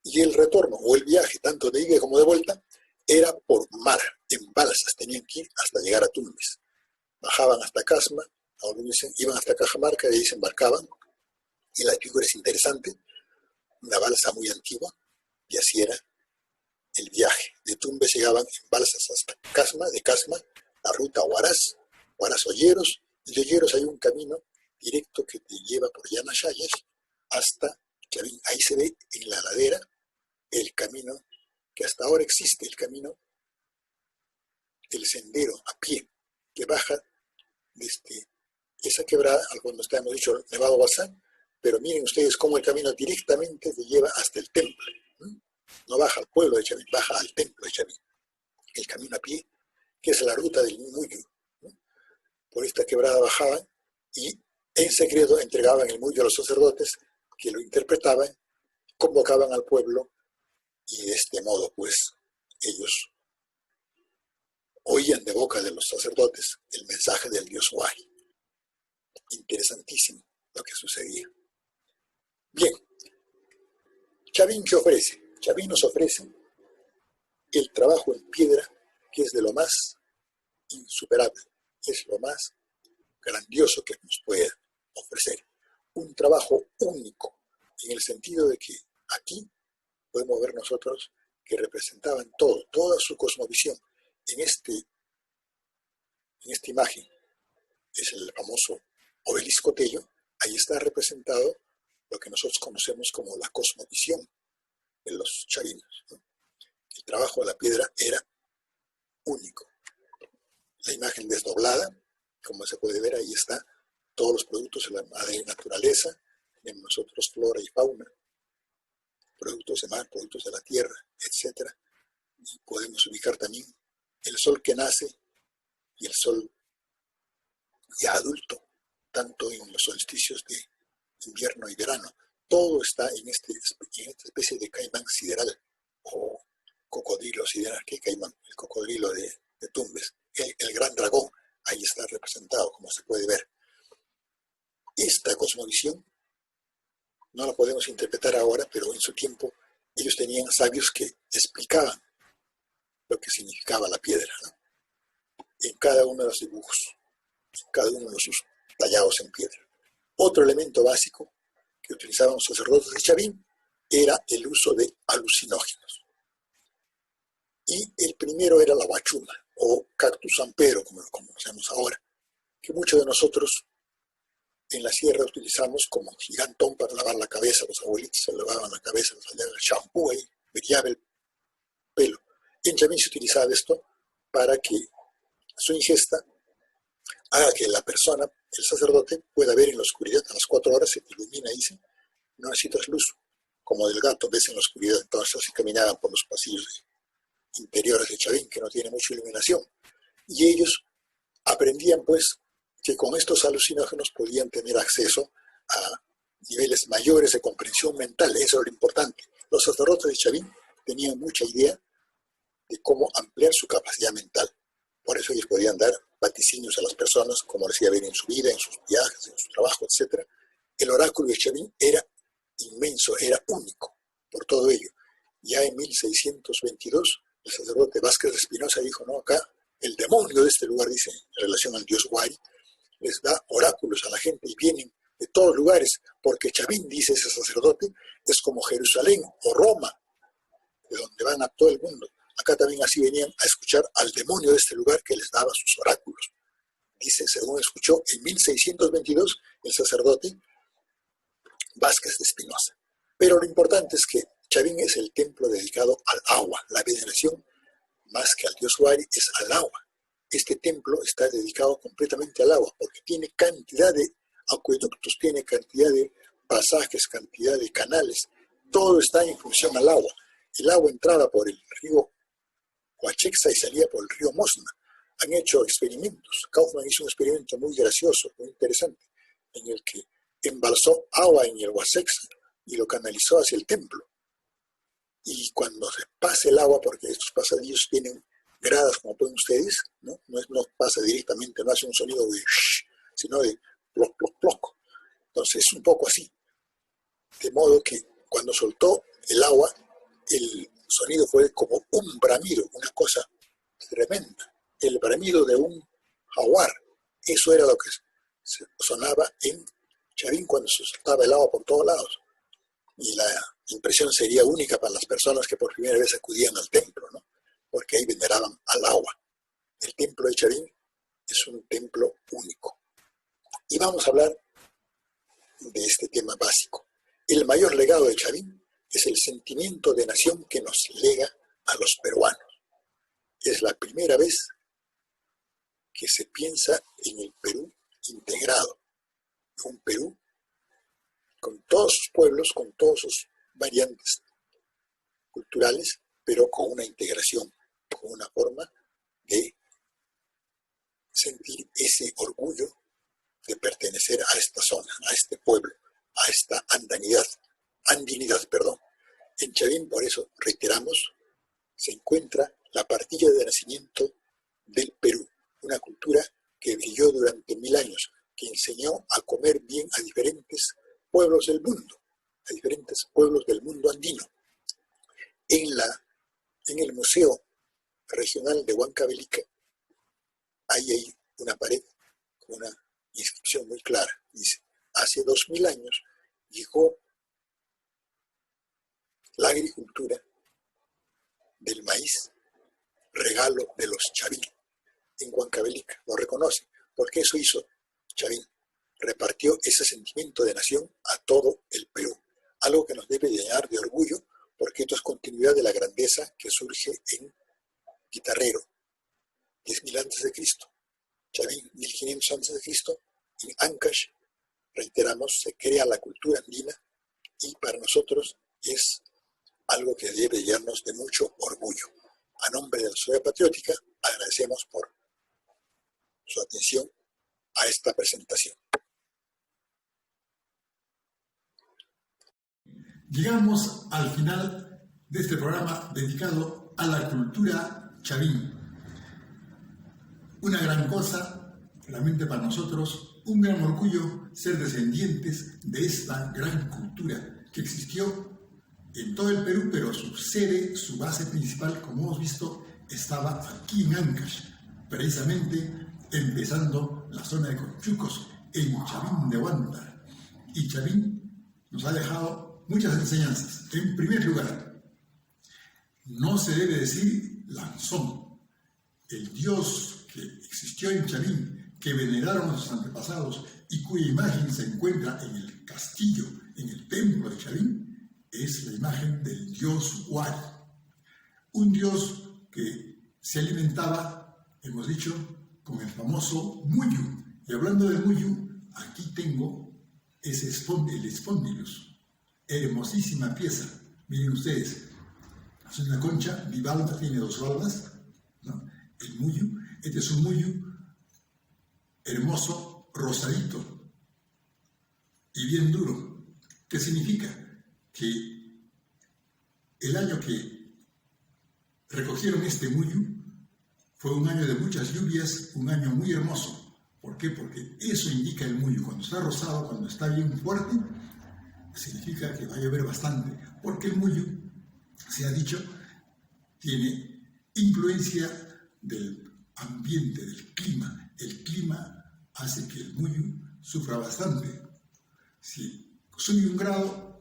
Y el retorno o el viaje, tanto de ida como de vuelta, era por mar, en balsas, tenían que ir hasta llegar a Tumbes. Bajaban hasta Casma, iban hasta Cajamarca, de ahí se embarcaban, y la figura es interesante, una balsa muy antigua, y así era el viaje. De Tumbes llegaban en balsas hasta Casma, de Casma, la ruta Huaraz, Huaraz-Olleros, y de Olleros hay un camino directo que te lleva por Llanachayas hasta Chavín. Ahí se ve en la ladera el camino que hasta ahora existe, el camino, el sendero a pie que baja desde esa quebrada, al fondo está, hemos dicho, Nevado Bazán, pero miren ustedes cómo el camino directamente te lleva hasta el templo. No baja al pueblo de Chavín, baja al templo de Chavín. El camino a pie, que es la ruta del Muyu. Por esta quebrada bajaban y en secreto entregaban el Muyu a los sacerdotes que lo interpretaban, convocaban al pueblo y de este modo, pues, ellos oían de boca de los sacerdotes el mensaje del dios Wari. Interesantísimo lo que sucedía. Bien, Chavín, ¿qué ofrece? Chavín nos ofrece el trabajo en piedra, que es de lo más insuperable, es lo más grandioso que nos puede ofrecer. Un trabajo único, en el sentido de que aquí podemos ver nosotros que representaban todo, toda su cosmovisión. En esta imagen es el famoso obelisco Tello, ahí está representado lo que nosotros conocemos como la cosmovisión de los chavinos, ¿no? El trabajo de la piedra era único. La imagen desdoblada, como se puede ver, ahí está, todos los productos de la madre naturaleza, tenemos nosotros flora y fauna, productos de mar, productos de la tierra, etc. Y podemos ubicar también el sol que nace y el sol ya adulto, tanto en los solsticios de invierno y verano. Todo está en esta especie de caimán sideral o cocodrilo sideral. ¿Qué caimán? El cocodrilo de Tumbes. El gran dragón, ahí está representado, como se puede ver. Esta cosmovisión no la podemos interpretar ahora, pero en su tiempo ellos tenían sabios que explicaban lo que significaba la piedra, ¿no? En cada uno de los dibujos, en cada uno de sus tallados en piedra. Otro elemento básico que utilizaban los sacerdotes de Chavín era el uso de alucinógenos. Y el primero era la guachuma, o cactus ampero, como lo conocemos ahora, que muchos de nosotros en la sierra utilizamos como gigantón para lavar la cabeza. Los abuelitos se lavaban la cabeza, les salía el shampoo ahí, brillaba el pelo. En Chavín se utilizaba esto para que su ingesta haga que la persona, el sacerdote, pueda ver en la oscuridad. A las 4 horas se te ilumina, dice, no necesitas luz, como del gato, ves en la oscuridad. Entonces así caminaban por los pasillos interiores de Chavín, que no tiene mucha iluminación. Y ellos aprendían, pues, que con estos alucinógenos podían tener acceso a niveles mayores de comprensión mental. Eso era lo importante. Los sacerdotes de Chavín tenían mucha idea de cómo ampliar su capacidad mental. Por eso ellos podían dar vaticinios a las personas, como les iba a ver en su vida, en sus viajes, en su trabajo, etc. El oráculo de Chavín era inmenso, era único, por todo ello. Ya en 1622, el sacerdote Vázquez de Espinosa dijo, no, acá el demonio de este lugar, dice, en relación al dios Wari, les da oráculos a la gente y vienen de todos lugares, porque Chavín, dice ese sacerdote, es como Jerusalén o Roma, de donde van a todo el mundo. Acá también así venían a escuchar al demonio de este lugar que les daba sus oráculos. Dice, según escuchó en 1622 el sacerdote Vázquez de Espinosa. Pero lo importante es que Chavín es el templo dedicado al agua. La veneración, más que al dios Wari, es al agua. Este templo está dedicado completamente al agua, porque tiene cantidad de acueductos, tiene cantidad de pasajes, cantidad de canales. Todo está en función al agua. El agua entraba por el río Huachexa y salía por el río Mosna. Han hecho experimentos. Kaufman hizo un experimento muy gracioso, muy interesante, en el que embalsó agua en el Huachexa y lo canalizó hacia el templo. Y cuando se pasa el agua, porque estos pasadillos tienen gradas, como pueden ustedes, no pasa directamente, no hace un sonido de shh, sino de ploc, ploc, ploc. Entonces es un poco así. De modo que cuando soltó el agua, el sonido fue como un bramido, una cosa tremenda. El bramido de un jaguar. Eso era lo que sonaba en Chavín cuando se soltaba el agua por todos lados. Y la impresión sería única para las personas que por primera vez acudían al templo, ¿no? Porque ahí veneraban al agua. El templo de Chavín es un templo único. Y vamos a hablar de este tema básico. El mayor legado de Chavín es el sentimiento de nación que nos lega a los peruanos. Es la primera vez que se piensa en el Perú integrado, un Perú con todos sus pueblos, con todas sus variantes culturales, pero con una integración, con una forma de sentir ese orgullo de pertenecer a esta zona, a este pueblo, a esta andinidad. En Chavín, por eso, reiteramos, se encuentra la partilla de nacimiento del Perú, una cultura que brilló durante 1000 años, que enseñó a comer bien a diferentes pueblos del mundo, a diferentes pueblos del mundo andino. En el Museo Regional de Huancavelica hay una pared con una inscripción muy clara. Dice: hace 2000 años llegó la agricultura del maíz, regalo de los Chavín. En Huancavelica lo reconocen, porque eso hizo Chavín. Repartió ese sentimiento de nación a todo el Perú, algo que nos debe llenar de orgullo, porque esto es continuidad de la grandeza que surge en Guitarrero, 10.000 a.C., Chavín, 1500 a.C., en Ancash, reiteramos, se crea la cultura andina, y para nosotros es algo que debe llenarnos de mucho orgullo. A nombre de la Sociedad Patriótica, agradecemos por su atención a esta presentación. Llegamos al final de este programa dedicado a la cultura chavín. Una gran cosa, realmente para nosotros, un gran orgullo ser descendientes de esta gran cultura que existió en todo el Perú, pero su sede, su base principal, como hemos visto, estaba aquí en Ancash, precisamente empezando la zona de Conchucos, en Chavín de Huántar. Y Chavín nos ha dejado muchas enseñanzas. En primer lugar, no se debe decir Lanzón, el dios que existió en Chavín, que veneraron a sus antepasados y cuya imagen se encuentra en el castillo, en el templo de Chavín, es la imagen del dios Huari, un dios que se alimentaba, hemos dicho, con el famoso muyu. Y hablando de muyu, aquí tengo el espondylus, hermosísima pieza. Miren ustedes, es una concha bivalva, tiene 2 valvas, ¿no? El muyu, este es un muyu hermoso, rosadito y bien duro. ¿Qué significa? Que el año que recogieron este muyu fue un año de muchas lluvias, un año muy hermoso. ¿Por qué? Porque eso indica el muyu. Cuando está rosado, cuando está bien fuerte, significa que va a llover bastante. Porque el muyu, se ha dicho, tiene influencia del ambiente, del clima. El clima hace que el muyu sufra bastante. Si sube 1 grado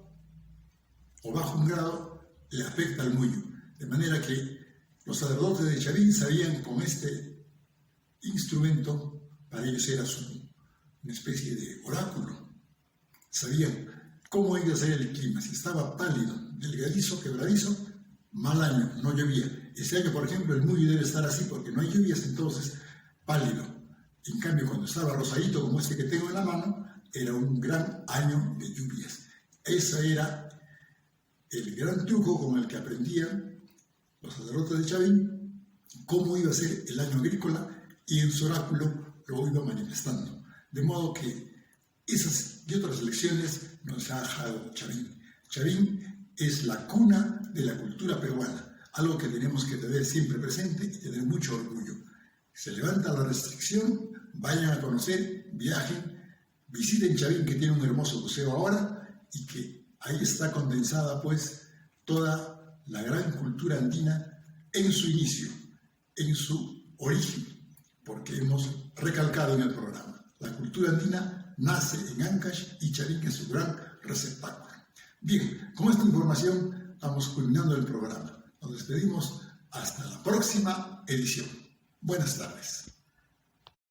o baja 1 grado, le afecta al muyu. De manera que los sacerdotes de Chavín sabían con este instrumento, para ellos era una especie de oráculo. Sabían cómo iba a ser el clima. Si estaba pálido, delgadizo, quebradizo, mal año, no llovía. Este año, por ejemplo, el muyu debe estar así porque no hay lluvias, entonces pálido. En cambio, cuando estaba rosadito como este que tengo en la mano, era un gran año de lluvias. Ese era el gran truco con el que aprendían los sacerdotes de Chavín cómo iba a ser el año agrícola, y en su oráculo lo iba manifestando. De modo que esas y otras lecciones nos ha dejado Chavín. Chavín es la cuna de la cultura peruana, algo que tenemos que tener siempre presente y tener mucho orgullo. Se levanta la restricción, vayan a conocer, viajen, visiten Chavín, que tiene un hermoso museo ahora, y que ahí está condensada pues toda la gran cultura andina en su inicio, en su origen, porque hemos recalcado en el programa, la cultura andina nace en Ancash y Chavín es su gran receptáculo. Bien, con esta información estamos culminando el programa. Nos despedimos hasta la próxima edición. Buenas tardes.